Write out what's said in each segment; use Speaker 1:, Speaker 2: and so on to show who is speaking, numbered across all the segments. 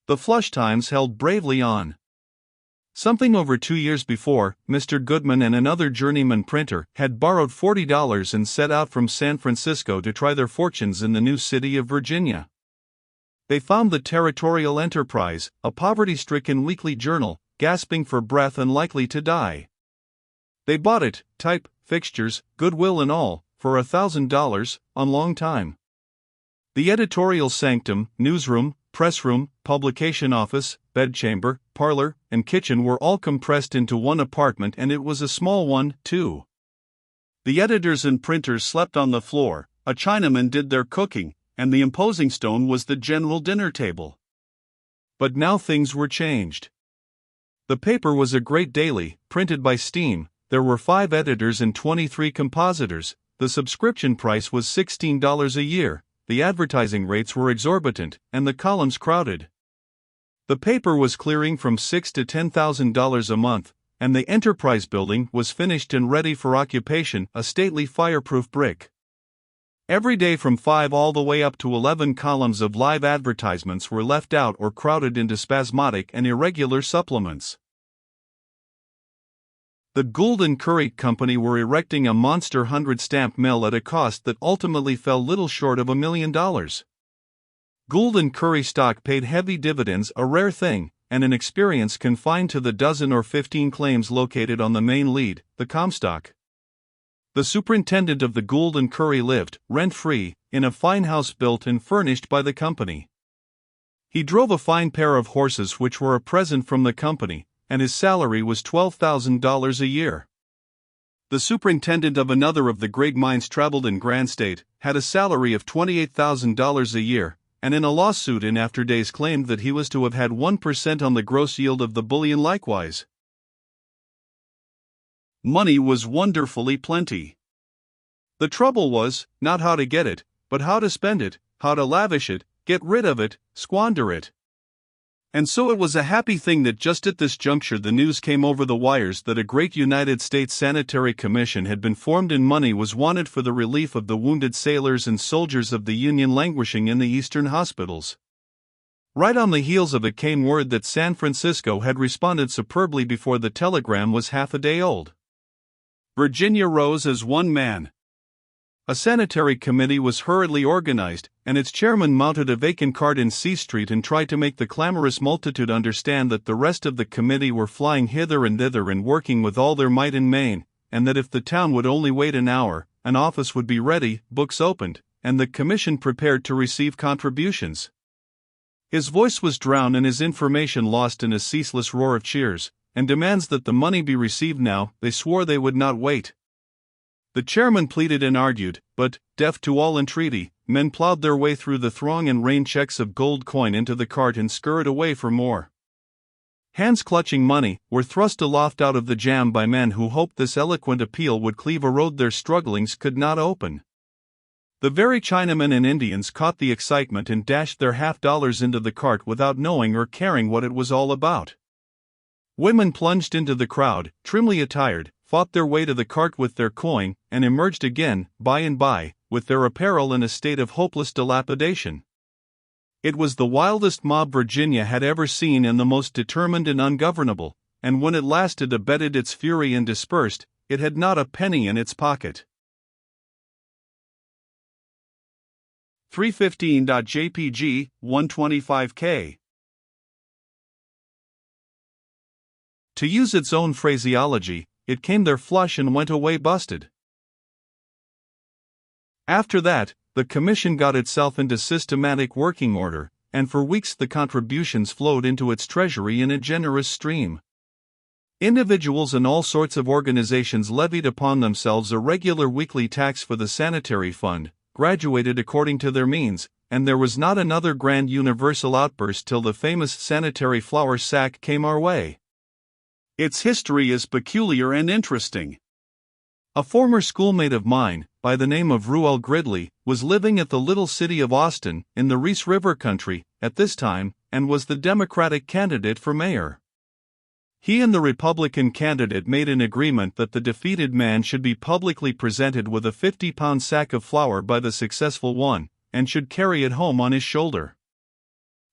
Speaker 1: The flush times held bravely on. Something over 2 years before, Mr. Goodman and another journeyman printer had borrowed $40 and set out from San Francisco to try their fortunes in the new city of Virginia. They found the Territorial Enterprise, a poverty-stricken weekly journal, gasping for breath and likely to die. They bought it, type, fixtures, goodwill and all, for $1,000, on long time. The editorial sanctum, newsroom, pressroom, publication office, bedchamber, parlor, and kitchen were all compressed into one apartment, and it was a small one, too. The editors and printers slept on the floor, a Chinaman did their cooking, and the imposing stone was the general dinner table. But now things were changed. The paper was a great daily, printed by steam. There were 5 editors and 23 compositors. The subscription price was $16 a year. The advertising rates were exorbitant, and the columns crowded. The paper was clearing from $6,000 to $10,000 a month, and the Enterprise building was finished and ready for occupation, a stately fireproof brick. Every day from 5 all the way up to 11 columns of live advertisements were left out or crowded into spasmodic and irregular supplements. The Gould & Curry Company were erecting a monster 100-stamp mill at a cost that ultimately fell little short of $1 million. Gould & Curry stock paid heavy dividends, a rare thing, and an experience confined to the dozen or 15 claims located on the main lead, the Comstock. The superintendent of the Gould & Curry lived, rent-free, in a fine house built and furnished by the company. He drove a fine pair of horses which were a present from the company, and his salary was $12,000 a year. The superintendent of another of the great mines traveled in grand state, had a salary of $28,000 a year, and in a lawsuit in after days claimed that he was to have had 1% on the gross yield of the bullion likewise. Money was wonderfully plenty. The trouble was, not how to get it, but how to spend it, how to lavish it, get rid of it, squander it. And so it was a happy thing that just at this juncture the news came over the wires that a great United States Sanitary Commission had been formed and money was wanted for the relief of the wounded sailors and soldiers of the Union languishing in the eastern hospitals. Right on the heels of it came word that San Francisco had responded superbly before the telegram was half a day old. Virginia rose as one man. A sanitary committee was hurriedly organized, and its chairman mounted a vacant cart in C Street and tried to make the clamorous multitude understand that the rest of the committee were flying hither and thither and working with all their might and main, and that if the town would only wait an hour, an office would be ready, books opened, and the commission prepared to receive contributions. His voice was drowned and his information lost in a ceaseless roar of cheers, and demands that the money be received now. They swore they would not wait. The chairman pleaded and argued, but, deaf to all entreaty, men plowed their way through the throng and rained checks of gold coin into the cart and scurried away for more. Hands clutching money were thrust aloft out of the jam by men who hoped this eloquent appeal would cleave a road their strugglings could not open. The very Chinamen and Indians caught the excitement and dashed their $50 into the cart without knowing or caring what it was all about. Women plunged into the crowd, trimly attired, fought their way to the cart with their coin, and emerged again, by and by, with their apparel in a state of hopeless dilapidation. It was the wildest mob Virginia had ever seen and the most determined and ungovernable, and when at last it abated its fury and dispersed, it had not a penny in its pocket. 315.jpg, 125K. To use its own phraseology, it came there flush and went away busted. After that, the commission got itself into systematic working order, and for weeks the contributions flowed into its treasury in a generous stream. Individuals and all sorts of organizations levied upon themselves a regular weekly tax for the sanitary fund, graduated according to their means, and there was not another grand universal outburst till the famous sanitary flour sack came our way. Its history is peculiar and interesting. A former schoolmate of mine, by the name of Ruel Gridley, was living at the little city of Austin, in the Reese River country, at this time, and was the Democratic candidate for mayor. He and the Republican candidate made an agreement that the defeated man should be publicly presented with a 50-pound sack of flour by the successful one, and should carry it home on his shoulder.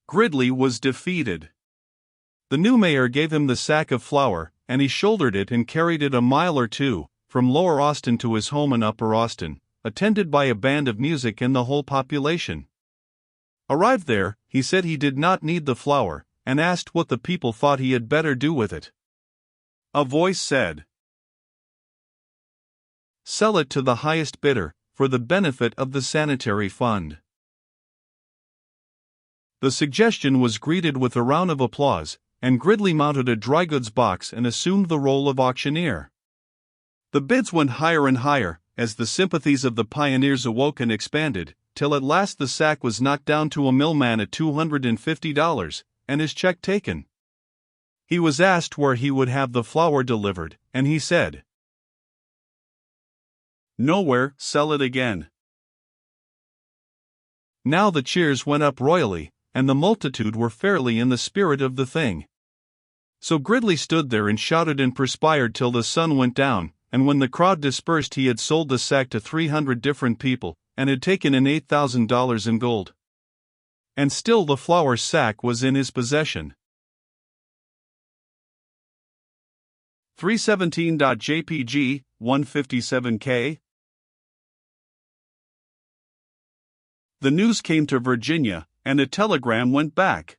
Speaker 1: Gridley was defeated. The new mayor gave him the sack of flour, and he shouldered it and carried it a mile or two, from Lower Austin to his home in Upper Austin, attended by a band of music and the whole population. Arrived there, he said he did not need the flour, and asked what the people thought he had better do with it. A voice said, "Sell it to the highest bidder, for the benefit of the sanitary fund." The suggestion was greeted with a round of applause, and Gridley mounted a dry goods box and assumed the role of auctioneer. The bids went higher and higher, as the sympathies of the pioneers awoke and expanded, till at last the sack was knocked down to a millman at $250, and his check taken. He was asked where he would have the flour delivered, and he said, "Nowhere, sell it again." Now the cheers went up royally, and the multitude were fairly in the spirit of the thing. So Gridley stood there and shouted and perspired till the sun went down, and when the crowd dispersed he had sold the sack to 300 different people, and had taken in $8,000 in gold. And still the flour sack was in his possession. 317.jpg, 157K. The news came to Virginia, and a telegram went back.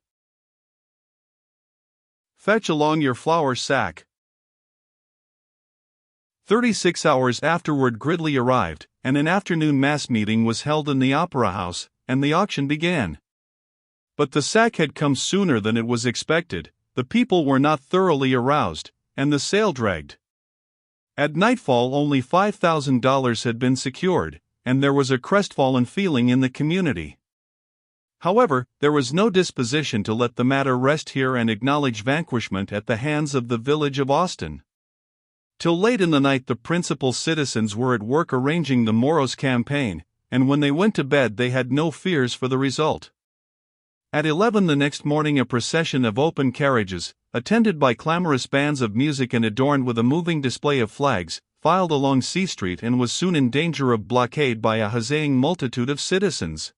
Speaker 1: "Fetch along your flour sack." 36 hours afterward Gridley arrived, and an afternoon mass meeting was held in the Opera House, and the auction began. But the sack had come sooner than it was expected, the people were not thoroughly aroused, and the sale dragged. At nightfall only $5,000 had been secured, and there was a crestfallen feeling in the community. However, there was no disposition to let the matter rest here and acknowledge vanquishment at the hands of the village of Austin. Till late in the night the principal citizens were at work arranging the morrow's campaign, and when they went to bed they had no fears for the result. At 11 the next morning a procession of open carriages, attended by clamorous bands of music and adorned with a moving display of flags, filed along C Street and was soon in danger of blockade by a huzzaing multitude of citizens.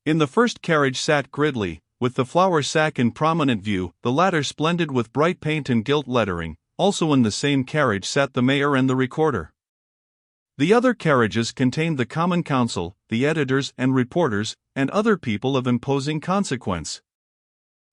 Speaker 1: In the first carriage sat Gridley, with the flour sack in prominent view, the latter splendid with bright paint and gilt lettering. Also in the same carriage sat the mayor and the recorder. The other carriages contained the common council, the editors and reporters, and other people of imposing consequence.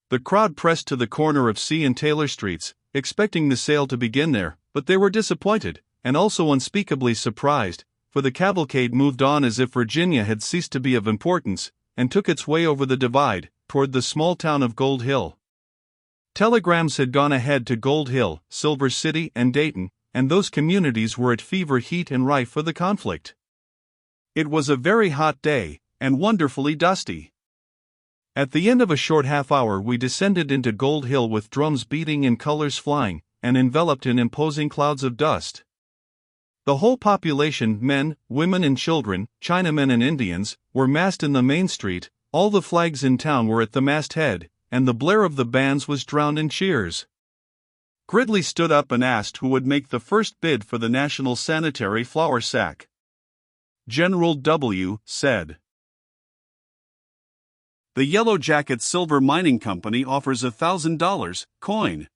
Speaker 1: The crowd pressed to the corner of C and Taylor Streets, expecting the sale to begin there, but they were disappointed, and also unspeakably surprised, for the cavalcade moved on as if Virginia had ceased to be of importance, and took its way over the divide, toward the small town of Gold Hill. Telegrams had gone ahead to Gold Hill, Silver City, and Dayton, and those communities were at fever heat and rife for the conflict. It was a very hot day, and wonderfully dusty. At the end of a short half-hour we descended into Gold Hill with drums beating and colors flying, and enveloped in imposing clouds of dust. The whole population, men, women and children, Chinamen and Indians, were massed in the main street, all the flags in town were at the masthead, and the blare of the bands was drowned in cheers. Gridley stood up and asked who would make the first bid for the national sanitary flour sack. General W. said, "The Yellow Jacket Silver Mining Company offers $1,000, coin."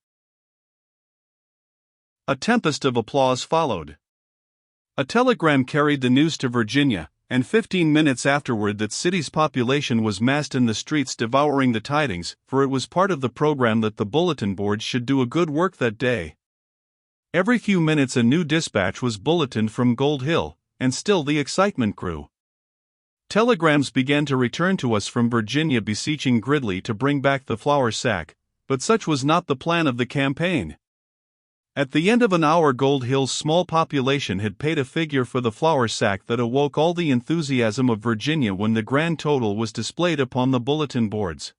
Speaker 1: A tempest of applause followed. A telegram carried the news to Virginia, and 15 minutes afterward that city's population was massed in the streets devouring the tidings, for it was part of the program that the bulletin boards should do a good work that day. Every few minutes a new dispatch was bulletined from Gold Hill, and still the excitement grew. Telegrams began to return to us from Virginia beseeching Gridley to bring back the flour sack, but such was not the plan of the campaign. At the end of an hour Gold Hill's small population had paid a figure for the flour sack that awoke all the enthusiasm of Virginia when the grand total was displayed upon the bulletin boards.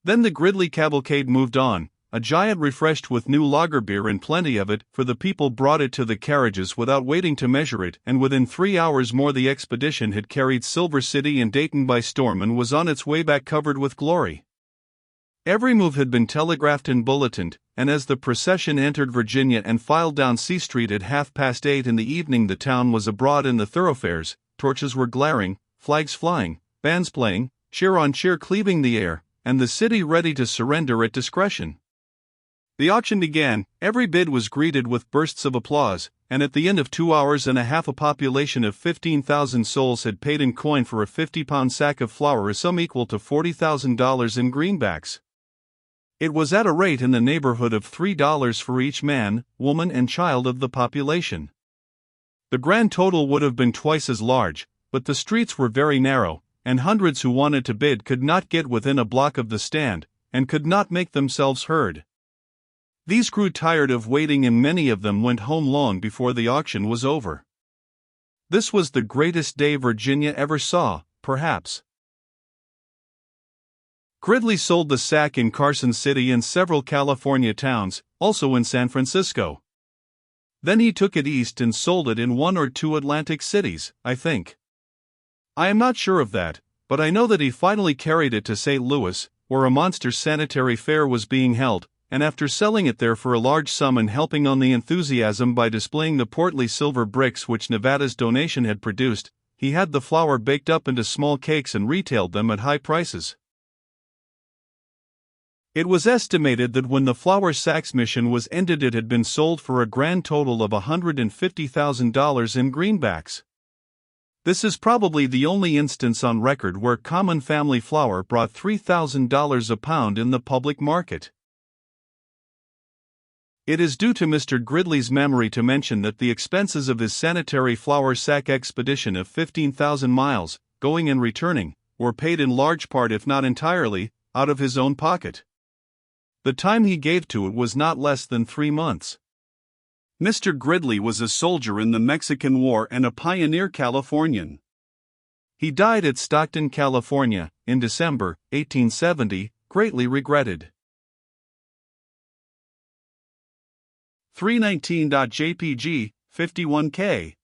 Speaker 1: Then the Gridley cavalcade moved on, a giant refreshed with new lager beer and plenty of it, for the people brought it to the carriages without waiting to measure it, and within 3 hours more the expedition had carried Silver City and Dayton by storm and was on its way back covered with glory. Every move had been telegraphed and bulletined, and as the procession entered Virginia and filed down C Street at 8:30 in the evening the town was abroad in the thoroughfares, torches were glaring, flags flying, bands playing, cheer on cheer cleaving the air, and the city ready to surrender at discretion. The auction began, every bid was greeted with bursts of applause, and at the end of 2 hours and a half a population of 15,000 souls had paid in coin for a 50-pound sack of flour, a sum equal to $40,000 in greenbacks. It was at a rate in the neighborhood of $3 for each man, woman and child of the population. The grand total would have been twice as large, but the streets were very narrow, and hundreds who wanted to bid could not get within a block of the stand, and could not make themselves heard. These grew tired of waiting, and many of them went home long before the auction was over. This was the greatest day Virginia ever saw, perhaps. Gridley sold the sack in Carson City and several California towns, also in San Francisco. Then he took it east and sold it in 1 or 2 Atlantic cities, I think. I am not sure of that, but I know that he finally carried it to St. Louis, where a monster sanitary fair was being held, and after selling it there for a large sum and helping on the enthusiasm by displaying the portly silver bricks which Nevada's donation had produced, he had the flour baked up into small cakes and retailed them at high prices. It was estimated that when the flour sacks mission was ended it had been sold for a grand total of $150,000 in greenbacks. This is probably the only instance on record where common family flour brought $3,000 a pound in the public market. It is due to Mr. Gridley's memory to mention that the expenses of his sanitary flour sack expedition of 15,000 miles, going and returning, were paid in large part, if not entirely, out of his own pocket. The time he gave to it was not less than 3 months. Mr. Gridley was a soldier in the Mexican War and a pioneer Californian. He died at Stockton, California, in December, 1870, greatly regretted. 319.jpg, 51K.